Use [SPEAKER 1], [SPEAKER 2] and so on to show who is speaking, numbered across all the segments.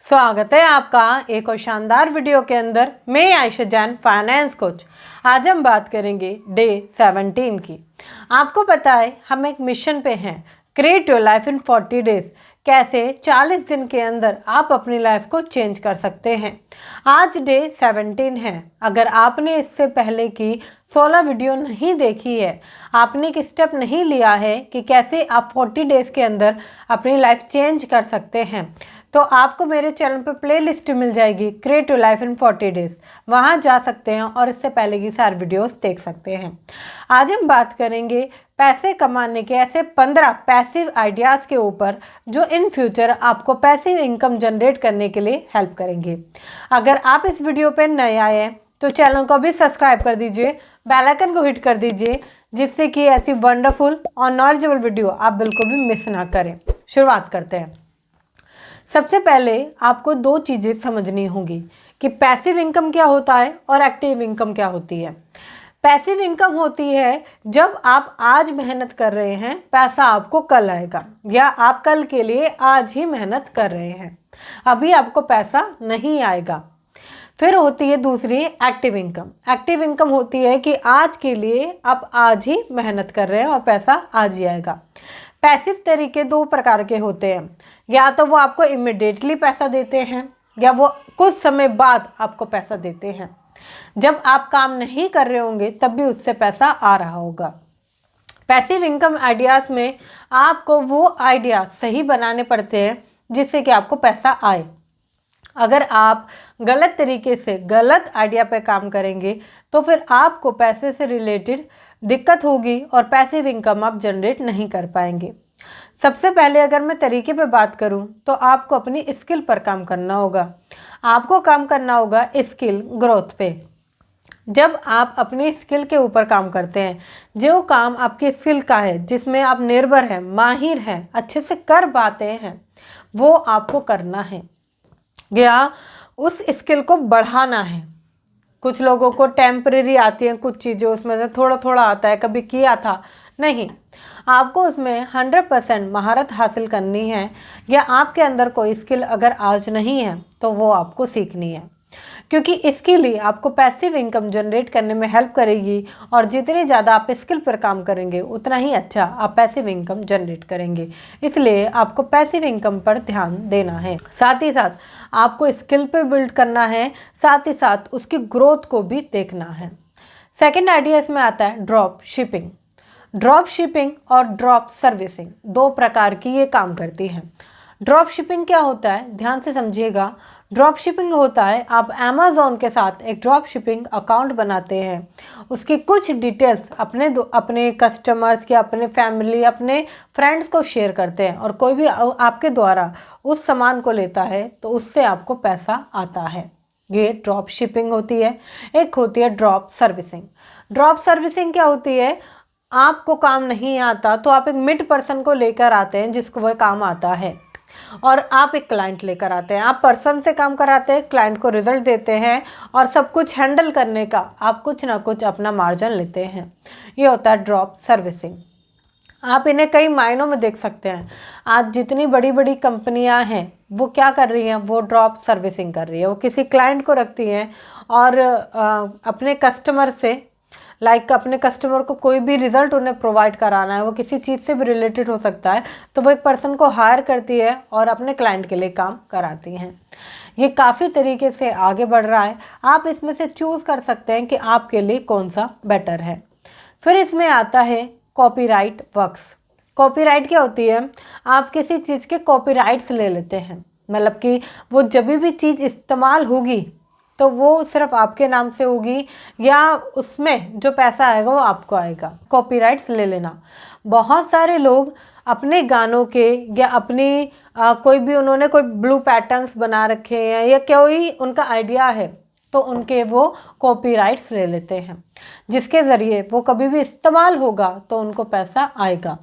[SPEAKER 1] स्वागत है आपका एक और शानदार वीडियो के अंदर। मैं आयशा जैन, फाइनेंस कोच। आज हम बात करेंगे डे 17 की। आपको पता है हम एक मिशन पे हैं, create your life in 40 days. कैसे 40 दिन के अंदर आप अपनी लाइफ को चेंज कर सकते हैं। आज डे 17 है। अगर आपने इससे पहले की 16 वीडियो नहीं देखी है, आपने एक स्टेप नहीं लिया है कि कैसे आप 40 डेज के अंदर अपनी लाइफ चेंज कर सकते हैं, तो आपको मेरे चैनल पर प्लेलिस्ट मिल जाएगी, create your life in 40 days. वहाँ जा सकते हैं और इससे पहले की सारी वीडियोस देख सकते हैं। आज हम बात करेंगे पैसे कमाने के ऐसे 15 पैसिव आइडियाज़ के ऊपर जो इन फ्यूचर आपको पैसिव इनकम जनरेट करने के लिए हेल्प करेंगे। अगर आप इस वीडियो पर नए आए हैं तो चैनल को भी सब्सक्राइब कर दीजिए, बेल आइकन को हिट कर दीजिए, जिससे कि ऐसी वंडरफुल और नॉलेजेबल वीडियो आप बिल्कुल भी मिस ना करें। शुरुआत करते हैं। सबसे पहले आपको दो चीज़ें समझनी होंगी कि पैसिव इनकम क्या होता है और एक्टिव इनकम क्या होती है। पैसिव इनकम होती है जब आप आज मेहनत कर रहे हैं, पैसा आपको कल आएगा, या आप कल के लिए आज ही मेहनत कर रहे हैं, अभी आपको पैसा नहीं आएगा। फिर होती है दूसरी एक्टिव इनकम। एक्टिव इनकम होती है कि आज के लिए आप आज ही मेहनत कर रहे हैं और पैसा आज ही आएगा। पैसिव तरीके दो प्रकार के होते हैं, या तो वो आपको इमिडिएटली पैसा देते हैं या वो कुछ समय बाद आपको पैसा देते हैं। जब आप काम नहीं कर रहे होंगे तब भी उससे पैसा आ रहा होगा। पैसिव इनकम आइडियाज़ में आपको वो आइडिया सही बनाने पड़ते हैं जिससे कि आपको पैसा आए। अगर आप गलत तरीके से गलत आइडिया पे काम करेंगे तो फिर आपको पैसे से रिलेटेड दिक्कत होगी और पैसिव इनकम आप जनरेट नहीं कर पाएंगे। सबसे पहले अगर मैं तरीके पे बात करूं तो आपको अपनी स्किल पर काम करना होगा। आपको काम करना होगा स्किल ग्रोथ पे। जब आप अपनी स्किल के ऊपर काम करते हैं, जो काम आपकी स्किल का है, जिसमें आप निर्भर हैं, माहिर हैं, अच्छे से कर पाते हैं, वो आपको करना है या उस स्किल को बढ़ाना है। कुछ लोगों को टेम्परेरी आती हैं कुछ चीज़ें, उसमें से थोड़ा थोड़ा आता है, कभी किया था नहीं, आपको उसमें 100% महारत हासिल करनी है। या आपके अंदर कोई स्किल अगर आज नहीं है तो वो आपको सीखनी है, क्योंकि स्किल ही आपको पैसिव इनकम जनरेट करने में हेल्प करेगी। और जितनी ज़्यादा आप स्किल पर काम करेंगे उतना ही अच्छा आप पैसिव इनकम जनरेट करेंगे। इसलिए आपको पैसिव इनकम पर ध्यान देना है। साथ ही साथ आपको स्किल पर बिल्ड करना है, साथ ही साथ उसकी ग्रोथ को भी देखना है। सेकेंड आइडिया इसमें आता है ड्रॉप शिपिंग। ड्रॉप शिपिंग और ड्रॉप सर्विसिंग दो प्रकार की ये काम करती हैं। ड्रॉप शिपिंग क्या होता है, ध्यान से समझिएगा। ड्रॉप शिपिंग होता है आप अमेज़ॉन के साथ एक ड्रॉप शिपिंग अकाउंट बनाते हैं, उसकी कुछ डिटेल्स अपने कस्टमर्स के, अपने फैमिली, अपने फ्रेंड्स को शेयर करते हैं, और कोई भी आपके द्वारा उस सामान को लेता है तो उससे आपको पैसा आता है। ये ड्रॉप शिपिंग होती है। एक होती है ड्रॉप सर्विसिंग। ड्रॉप सर्विसिंग क्या होती है, आपको काम नहीं आता तो आप एक मिड पर्सन को लेकर आते हैं जिसको वह काम आता है, और आप एक क्लाइंट लेकर आते हैं। आप पर्सन से काम कराते हैं, क्लाइंट को रिजल्ट देते हैं, और सब कुछ हैंडल करने का आप कुछ ना कुछ अपना मार्जिन लेते हैं। ये होता है ड्रॉप सर्विसिंग। आप इन्हें कई मायनों में देख सकते हैं। आज जितनी बड़ी बड़ी कंपनियां हैं वो क्या कर रही हैं, वो ड्रॉप सर्विसिंग कर रही है। वो किसी क्लाइंट को रखती हैं और अपने कस्टमर से, अपने कस्टमर को कोई भी रिज़ल्ट उन्हें प्रोवाइड कराना है, वो किसी चीज़ से भी रिलेटेड हो सकता है, तो वो एक पर्सन को हायर करती है और अपने क्लाइंट के लिए काम कराती हैं। ये काफ़ी तरीके से आगे बढ़ रहा है। आप इसमें से चूज़ कर सकते हैं कि आपके लिए कौन सा बेटर है। फिर इसमें आता है कॉपीराइट वर्क्स। कॉपीराइट क्या होती है, आप किसी चीज़ के कॉपीराइट्स ले लेते हैं, मतलब कि वो जब भी चीज़ इस्तेमाल होगी तो वो सिर्फ आपके नाम से होगी, या उसमें जो पैसा आएगा वो आपको आएगा। कॉपीराइट्स ले लेना। बहुत सारे लोग अपने गानों के या अपनी कोई भी उन्होंने कोई ब्लू पैटर्न्स बना रखे हैं या कोई उनका आइडिया है तो उनके वो कॉपीराइट्स ले लेते हैं, जिसके ज़रिए वो कभी भी इस्तेमाल होगा तो उनको पैसा आएगा।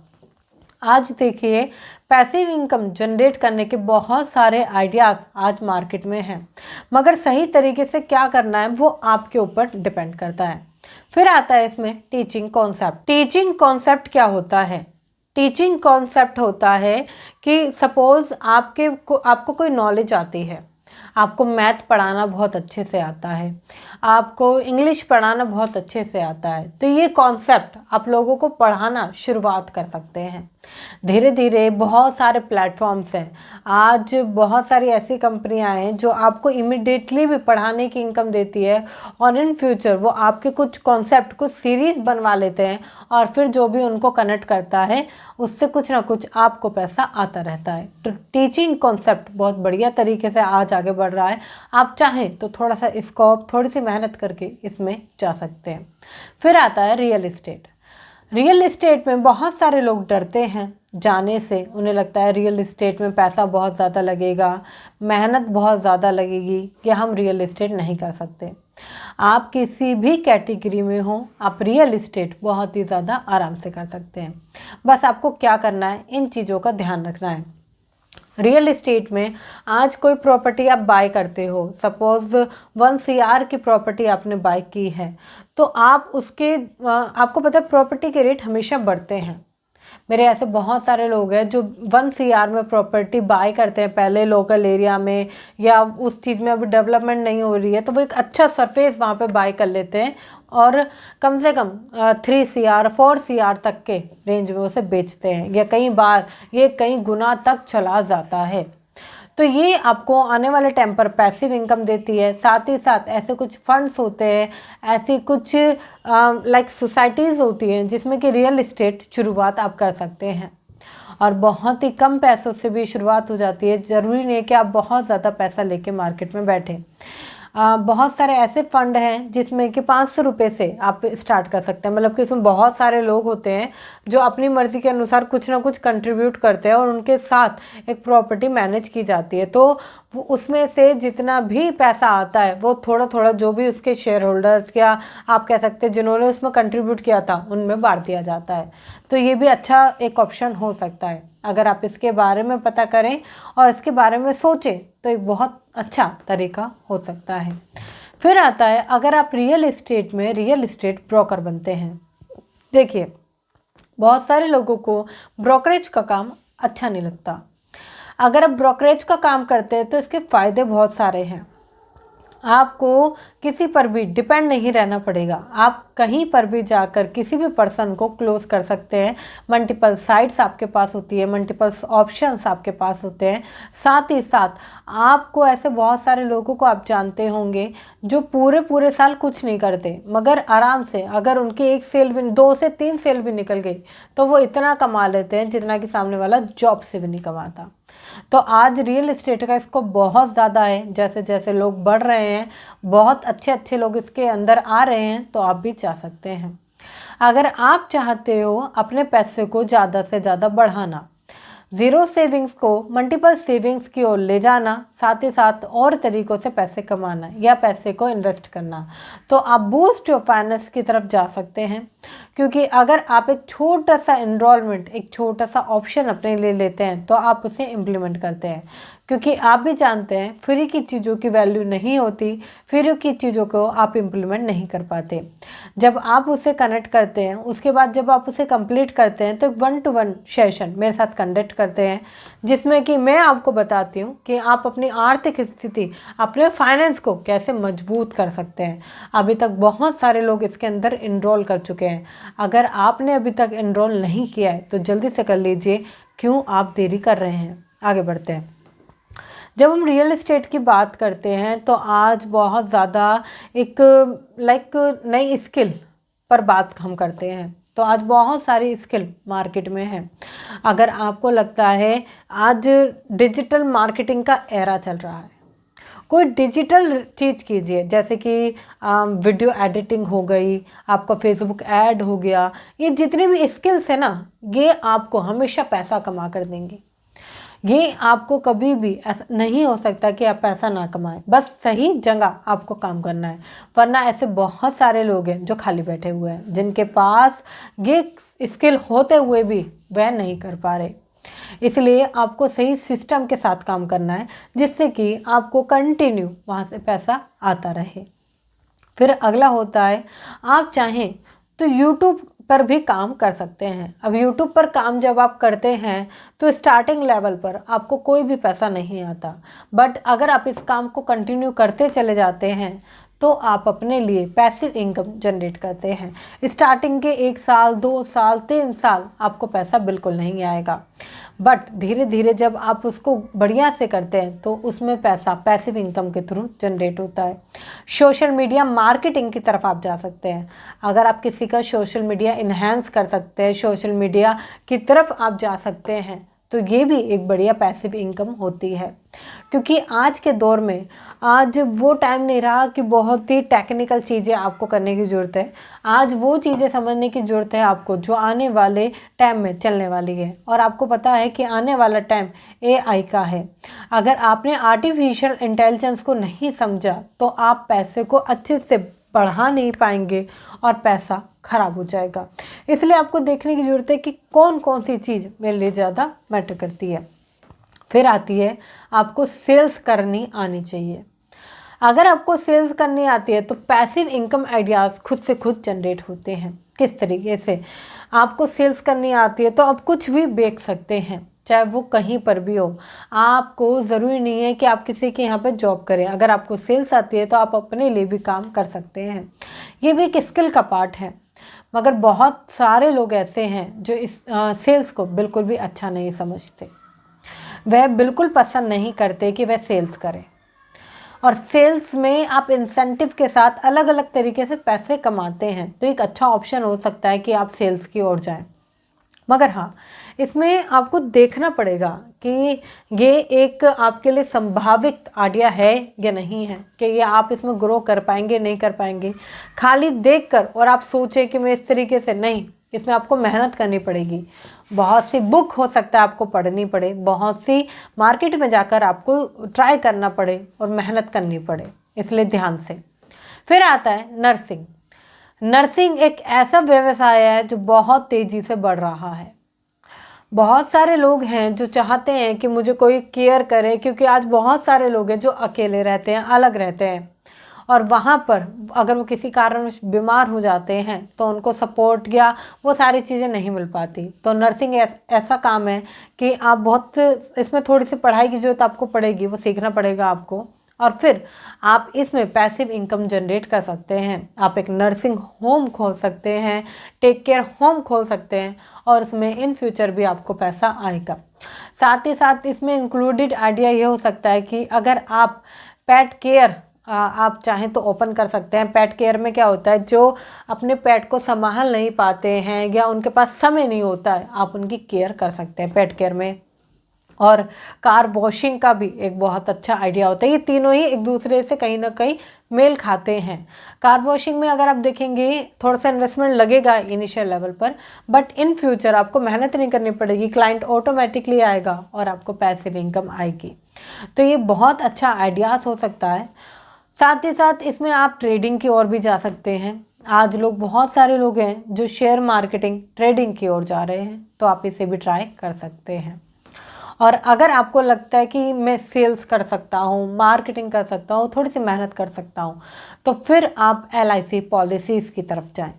[SPEAKER 1] आज देखिए पैसिव इनकम जनरेट करने के बहुत सारे आइडियाज़ आज मार्केट में हैं, मगर सही तरीके से क्या करना है वो आपके ऊपर डिपेंड करता है। फिर आता है इसमें टीचिंग कॉन्सेप्ट। टीचिंग कॉन्सेप्ट क्या होता है, टीचिंग कॉन्सेप्ट होता है कि सपोज़ आपको कोई नॉलेज आती है, आपको मैथ पढ़ाना बहुत अच्छे से आता है, आपको इंग्लिश पढ़ाना बहुत अच्छे से आता है, तो ये कॉन्सेप्ट आप लोगों को पढ़ाना शुरुआत कर सकते हैं। धीरे धीरे बहुत सारे प्लेटफॉर्म्स हैं, आज बहुत सारी ऐसी कंपनियां हैं जो आपको इमिडिएटली भी पढ़ाने की इनकम देती है, और इन फ्यूचर वो आपके कुछ कॉन्सेप्ट, कुछ सीरीज़ बनवा लेते हैं, और फिर जो भी उनको कनेक्ट करता है उससे कुछ ना कुछ आपको पैसा आता रहता है। तो टीचिंग कॉन्सेप्ट बहुत बढ़िया तरीके से आज आगे बढ़ रहा है। आप चाहें तो थोड़ा सा स्कोप, थोड़ी सी मेहनत करके इसमें जा सकते हैं। फिर आता है रियल इस्टेट। रियल इस्टेट में बहुत सारे लोग डरते हैं जाने से, उन्हें लगता है रियल इस्टेट में पैसा बहुत ज़्यादा लगेगा, मेहनत बहुत ज़्यादा लगेगी, कि हम रियल इस्टेट नहीं कर सकते। आप किसी भी कैटेगरी में हो, आप रियल इस्टेट बहुत ही ज़्यादा आराम से कर सकते हैं। बस आपको क्या करना है, इन चीज़ों का ध्यान रखना है। रियल इस्टेट में आज कोई प्रॉपर्टी आप बाय करते हो, सपोज़ 1 CR की प्रॉपर्टी आपने बाय की है, तो आप उसके आपको पता है प्रॉपर्टी के रेट हमेशा बढ़ते हैं। मेरे ऐसे बहुत सारे लोग हैं जो 1 CR में प्रॉपर्टी बाय करते हैं पहले लोकल एरिया में, या उस चीज़ में अभी डेवलपमेंट नहीं हो रही है, तो वो एक अच्छा सरफेस वहाँ पे बाय कर लेते हैं, और कम से कम 3 CR 4 CR तक के रेंज में उसे बेचते हैं, या कई बार ये कई गुना तक चला जाता है। तो ये आपको आने वाले टाइम पर पैसिव इनकम देती है। साथ ही साथ ऐसे कुछ फंड्स होते हैं, ऐसी कुछ लाइक सोसाइटीज़ होती हैं जिसमें कि रियल इस्टेट शुरुआत आप कर सकते हैं, और बहुत ही कम पैसों से भी शुरुआत हो जाती है। ज़रूरी नहीं है कि आप बहुत ज़्यादा पैसा लेके मार्केट में बैठें। बहुत सारे ऐसे फंड हैं जिसमें कि 500 रुपये से आप स्टार्ट कर सकते हैं। मतलब कि इसमें बहुत सारे लोग होते हैं जो अपनी मर्ज़ी के अनुसार कुछ ना कुछ कंट्रीब्यूट करते हैं, और उनके साथ एक प्रॉपर्टी मैनेज की जाती है। तो वो उसमें से जितना भी पैसा आता है वो थोड़ा थोड़ा जो भी उसके शेयर होल्डर्स, या आप कह सकते हैं जिन्होंने उसमें कंट्रीब्यूट किया था, उनमें बांट दिया जाता है। तो ये भी अच्छा एक ऑप्शन हो सकता है। अगर आप इसके बारे में पता करें और इसके बारे में सोचें तो एक बहुत अच्छा तरीका हो सकता है। फिर आता है, अगर आप रियल इस्टेट में रियल इस्टेट ब्रोकर बनते हैं। देखिए, बहुत सारे लोगों को ब्रोकरेज का काम अच्छा नहीं लगता। अगर आप ब्रोकरेज का काम करते हैं तो इसके फ़ायदे बहुत सारे हैं। आपको किसी पर भी डिपेंड नहीं रहना पड़ेगा, आप कहीं पर भी जाकर किसी भी पर्सन को क्लोज कर सकते हैं। मल्टीपल साइट्स आपके पास होती है, मल्टीपल ऑप्शंस आपके पास होते हैं। साथ ही साथ आपको ऐसे बहुत सारे लोगों को आप जानते होंगे जो पूरे पूरे साल कुछ नहीं करते, मगर आराम से अगर उनकी एक सेल भी, 2 से 3 सेल भी निकल गई, तो वो इतना कमा लेते हैं जितना कि सामने वाला जॉब से भी नहीं कमाता। तो आज रियल इस्टेट का स्कोप बहुत ज़्यादा है। जैसे जैसे लोग बढ़ रहे हैं, बहुत अच्छे अच्छे लोग इसके अंदर आ रहे हैं, तो आप भी चाह सकते हैं। अगर आप चाहते हो अपने पैसे को ज़्यादा से ज़्यादा बढ़ाना, ज़ीरो सेविंग्स को मल्टीपल सेविंग्स की ओर ले जाना, साथ ही साथ और तरीक़ों से पैसे कमाना या पैसे को इन्वेस्ट करना, तो आप बूस्ट योर फाइनेंस की तरफ जा सकते हैं। क्योंकि अगर आप एक छोटा सा इनरोलमेंट, एक छोटा सा ऑप्शन अपने लिए लेते हैं, तो आप उसे इम्प्लीमेंट करते हैं। क्योंकि आप भी जानते हैं फ्री की चीज़ों की वैल्यू नहीं होती, फ्री की चीज़ों को आप इम्प्लीमेंट नहीं कर पाते। जब आप उसे कनेक्ट करते हैं, उसके बाद जब आप उसे कंप्लीट करते हैं, तो एक 1-to-1 सेशन मेरे साथ कंडक्ट करते हैं, जिसमें कि मैं आपको बताती हूँ कि आप अपनी आर्थिक स्थिति, अपने फाइनेंस को कैसे मजबूत कर सकते हैं। अभी तक बहुत सारे लोग इसके अंदर इनरोल कर चुके हैं। अगर आपने अभी तक इनरोल नहीं किया है तो जल्दी से कर लीजिए, क्यों आप देरी कर रहे हैं। आगे बढ़ते हैं। जब हम रियल इस्टेट की बात करते हैं तो आज बहुत ज़्यादा एक नई स्किल पर बात हम करते हैं। तो आज बहुत सारी स्किल मार्केट में है। अगर आपको लगता है आज डिजिटल मार्केटिंग का एरा चल रहा है, कोई डिजिटल चीज़ कीजिए, जैसे कि वीडियो एडिटिंग हो गई, आपका फेसबुक ऐड हो गया, ये जितने भी स्किल्स है ना, ये आपको हमेशा पैसा कमा कर देंगे। ये आपको कभी भी ऐसा नहीं हो सकता कि आप पैसा ना कमाएं, बस सही जगह आपको काम करना है। वरना ऐसे बहुत सारे लोग हैं जो खाली बैठे हुए हैं, जिनके पास ये स्किल होते हुए भी वह नहीं कर पा रहे। इसलिए आपको सही सिस्टम के साथ काम करना है, जिससे कि आपको कंटिन्यू वहाँ से पैसा आता रहे। फिर अगला होता है, आप चाहें तो यूट्यूब पर भी काम कर सकते हैं। अब यूट्यूब पर काम जब आप करते हैं तो स्टार्टिंग लेवल पर आपको कोई भी पैसा नहीं आता, बट अगर आप इस काम को कंटिन्यू करते चले जाते हैं तो आप अपने लिए पैसिव इनकम जनरेट करते हैं। स्टार्टिंग के 1 साल, 2 साल, 3 साल आपको पैसा बिल्कुल नहीं आएगा, बट धीरे धीरे जब आप उसको बढ़िया से करते हैं तो उसमें पैसा पैसिव इनकम के थ्रू जनरेट होता है। सोशल मीडिया मार्केटिंग की तरफ आप जा सकते हैं। अगर आप किसी का सोशल मीडिया इन्हेंस कर सकते हैं, सोशल मीडिया की तरफ आप जा सकते हैं, तो ये भी एक बढ़िया पैसिव इनकम होती है। क्योंकि आज के दौर में आज वो टाइम नहीं रहा कि बहुत ही टेक्निकल चीज़ें आपको करने की ज़रूरत है। आज वो चीज़ें समझने की ज़रूरत है आपको जो आने वाले टाइम में चलने वाली है। और आपको पता है कि आने वाला टाइम एआई का है। अगर आपने आर्टिफिशियल इंटेलिजेंस को नहीं समझा तो आप पैसे को अच्छे से बढ़ा नहीं पाएंगे और पैसा खराब हो जाएगा। इसलिए आपको देखने की ज़रूरत है कि कौन कौन सी चीज़ मेरे लिए ज़्यादा मैटर करती है। फिर आती है आपको सेल्स करनी आनी चाहिए। अगर आपको सेल्स करनी आती है तो पैसिव इनकम आइडियाज़ खुद से खुद जनरेट होते हैं। किस तरीके से? आपको सेल्स करनी आती है तो आप कुछ भी बेच सकते हैं, चाहे वो कहीं पर भी हो। आपको ज़रूरी नहीं है कि आप किसी के यहाँ पे जॉब करें। अगर आपको सेल्स आती है तो आप अपने लिए भी काम कर सकते हैं। ये भी एक स्किल का पार्ट है, मगर बहुत सारे लोग ऐसे हैं जो इस सेल्स को बिल्कुल भी अच्छा नहीं समझते। वह बिल्कुल पसंद नहीं करते कि वह सेल्स करें। और सेल्स में आप इंसेंटिव के साथ अलग अलग तरीके से पैसे कमाते हैं, तो एक अच्छा ऑप्शन हो सकता है कि आप सेल्स की ओर जाएं। मगर हाँ, इसमें आपको देखना पड़ेगा कि ये एक आपके लिए संभावित आइडिया है या नहीं है, कि ये आप इसमें ग्रो कर पाएंगे नहीं कर पाएंगे। खाली देखकर और आप सोचें कि मैं इस तरीके से नहीं, इसमें आपको मेहनत करनी पड़ेगी। बहुत सी बुक हो सकता है आपको पढ़नी पड़े, बहुत सी मार्केट में जाकर आपको ट्राई करना पड़े और मेहनत करनी पड़े, इसलिए ध्यान से। फिर आता है नर्सिंग। नर्सिंग एक ऐसा व्यवसाय है जो बहुत तेज़ी से बढ़ रहा है। बहुत सारे लोग हैं जो चाहते हैं कि मुझे कोई केयर करे, क्योंकि आज बहुत सारे लोग हैं जो अकेले रहते हैं, अलग रहते हैं, और वहाँ पर अगर वो किसी कारणवश बीमार हो जाते हैं तो उनको सपोर्ट या वो सारी चीज़ें नहीं मिल पाती। तो नर्सिंग ऐसा काम है कि आप बहुत इसमें थोड़ी सी पढ़ाई की जरूरत आपको पड़ेगी, वो सीखना पड़ेगा आपको, और फिर आप इसमें पैसिव इनकम जनरेट कर सकते हैं। आप एक नर्सिंग होम खोल सकते हैं, टेक केयर होम खोल सकते हैं, और उसमें इन फ्यूचर भी आपको पैसा आएगा। साथ ही साथ इसमें इंक्लूडेड आइडिया ये हो सकता है कि अगर आप पेट केयर आप चाहें तो ओपन कर सकते हैं। पेट केयर में क्या होता है, जो अपने पेट को संभाल नहीं पाते हैं या उनके पास समय नहीं होता है, आप उनकी केयर कर सकते हैं पेट केयर में। और कार वॉशिंग का भी एक बहुत अच्छा आइडिया होता है। ये तीनों ही एक दूसरे से कहीं ना कहीं मेल खाते हैं। कार वॉशिंग में अगर आप देखेंगे थोड़ा सा इन्वेस्टमेंट लगेगा इनिशियल लेवल पर, बट इन फ्यूचर आपको मेहनत नहीं करनी पड़ेगी, क्लाइंट ऑटोमेटिकली आएगा और आपको पैसिव इनकम आएगी। तो ये बहुत अच्छा आइडियाज़ हो सकता है। साथ ही साथ इसमें आप ट्रेडिंग की ओर भी जा सकते हैं। आज लोग, बहुत सारे लोग हैं जो शेयर मार्केटिंग ट्रेडिंग की ओर जा रहे हैं, तो आप इसे भी ट्राई कर सकते हैं। और अगर आपको लगता है कि मैं सेल्स कर सकता हूँ, मार्केटिंग कर सकता हूँ, थोड़ी सी मेहनत कर सकता हूँ, तो फिर आप LIC पॉलिसीज़ की तरफ जाएं।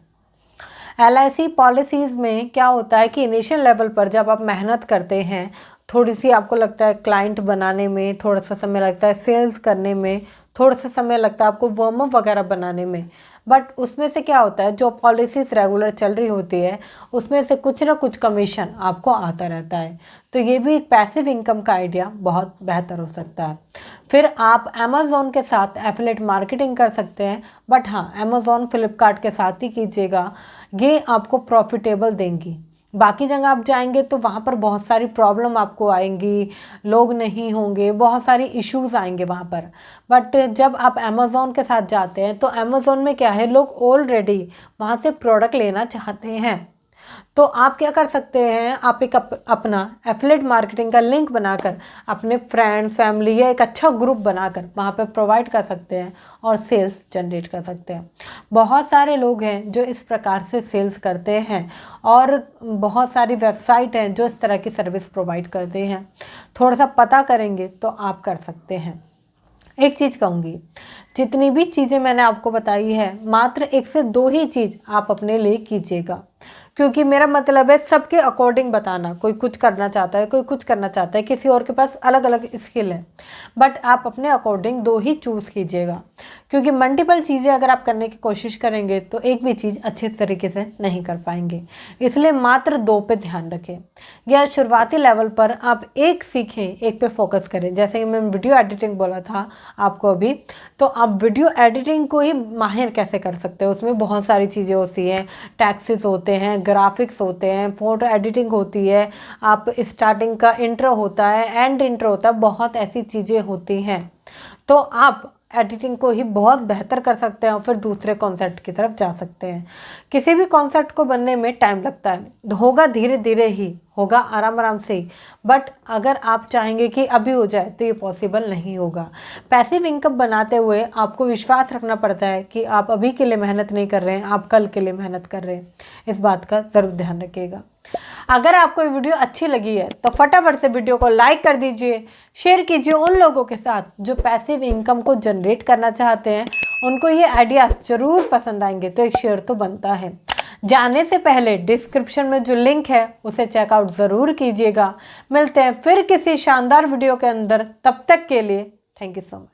[SPEAKER 1] LIC पॉलिसीज़ में क्या होता है कि इनिशियल लेवल पर जब आप मेहनत करते हैं, थोड़ी सी आपको लगता है क्लाइंट बनाने में थोड़ा सा समय लगता है, सेल्स करने में थोड़ा सा समय लगता है, आपको वार्म अप वगैरह बनाने में, बट उसमें से क्या होता है, जो पॉलिसीज़ रेगुलर चल रही होती है उसमें से कुछ ना कुछ कमीशन आपको आता रहता है। तो ये भी एक पैसिव इनकम का आइडिया बहुत बेहतर हो सकता है। फिर आप अमेज़ॉन के साथ एफिलिएट मार्केटिंग कर सकते हैं, बट हाँ, अमेज़ॉन फ्लिपकार्ट के साथ ही कीजिएगा, ये आपको प्रॉफिटेबल देंगी। बाकी जगह आप जाएंगे तो वहाँ पर बहुत सारी प्रॉब्लम आपको आएंगी, लोग नहीं होंगे, बहुत सारी इश्यूज आएंगे वहाँ पर। बट जब आप अमेज़ॉन के साथ जाते हैं तो अमेज़ॉन में क्या है, लोग ऑलरेडी वहाँ से प्रोडक्ट लेना चाहते हैं। तो आप क्या कर सकते हैं, आप एक अपना एफिलिएट मार्केटिंग का लिंक बनाकर अपने फ्रेंड फैमिली या एक अच्छा ग्रुप बनाकर वहाँ पर प्रोवाइड कर सकते हैं और सेल्स जनरेट कर सकते हैं। बहुत सारे लोग हैं जो इस प्रकार से सेल्स करते हैं और बहुत सारी वेबसाइट हैं जो इस तरह की सर्विस प्रोवाइड करते हैं। थोड़ा सा पता करेंगे तो आप कर सकते हैं। एक चीज़ कहूँगी, जितनी भी चीज़ें मैंने आपको बताई है, मात्र 1 से 2 ही चीज़ आप अपने लिए कीजिएगा, क्योंकि मेरा मतलब है सबके अकॉर्डिंग बताना। कोई कुछ करना चाहता है, कोई कुछ करना चाहता है, किसी और के पास अलग अलग स्किल है, बट आप अपने अकॉर्डिंग 2 ही चूज़ कीजिएगा। क्योंकि मल्टीपल चीज़ें अगर आप करने की कोशिश करेंगे तो एक भी चीज़ अच्छे तरीके से नहीं कर पाएंगे, इसलिए मात्र 2 पे ध्यान रखें। या शुरुआती लेवल पर आप एक सीखें, एक पे फोकस करें। जैसे कि मैं वीडियो एडिटिंग बोला था आपको अभी, तो आप वीडियो एडिटिंग को ही माहिर कैसे कर सकते हो। उसमें बहुत सारी चीज़ें होती हैं, टैक्सेस होते हैं, ग्राफिक्स होते हैं, फ़ोटो एडिटिंग होती है, आप स्टार्टिंग का इंट्रो होता है, एंड इंट्रो होता है, बहुत ऐसी चीज़ें होती हैं। तो आप एडिटिंग को ही बहुत बेहतर कर सकते हैं और फिर दूसरे कॉन्सेप्ट की तरफ जा सकते हैं। किसी भी कॉन्सेप्ट को बनने में टाइम लगता है, होगा धीरे धीरे ही, होगा आराम आराम से ही, बट अगर आप चाहेंगे कि अभी हो जाए तो ये पॉसिबल नहीं होगा। पैसिव इनकम बनाते हुए आपको विश्वास रखना पड़ता है कि आप अभी के लिए मेहनत नहीं कर रहे हैं, आप कल के लिए मेहनत कर रहे हैं। इस बात का ज़रूर ध्यान रखिएगा। अगर आपको ये वीडियो अच्छी लगी है तो फटाफट से वीडियो को लाइक कर दीजिए, शेयर कीजिए उन लोगों के साथ जो पैसिव इनकम को जनरेट करना चाहते हैं। उनको ये आइडियाज़ ज़रूर पसंद आएंगे, तो एक शेयर तो बनता है। जाने से पहले डिस्क्रिप्शन में जो लिंक है उसे चेकआउट ज़रूर कीजिएगा। मिलते हैं फिर किसी शानदार वीडियो के अंदर, तब तक के लिए थैंक यू सो मच।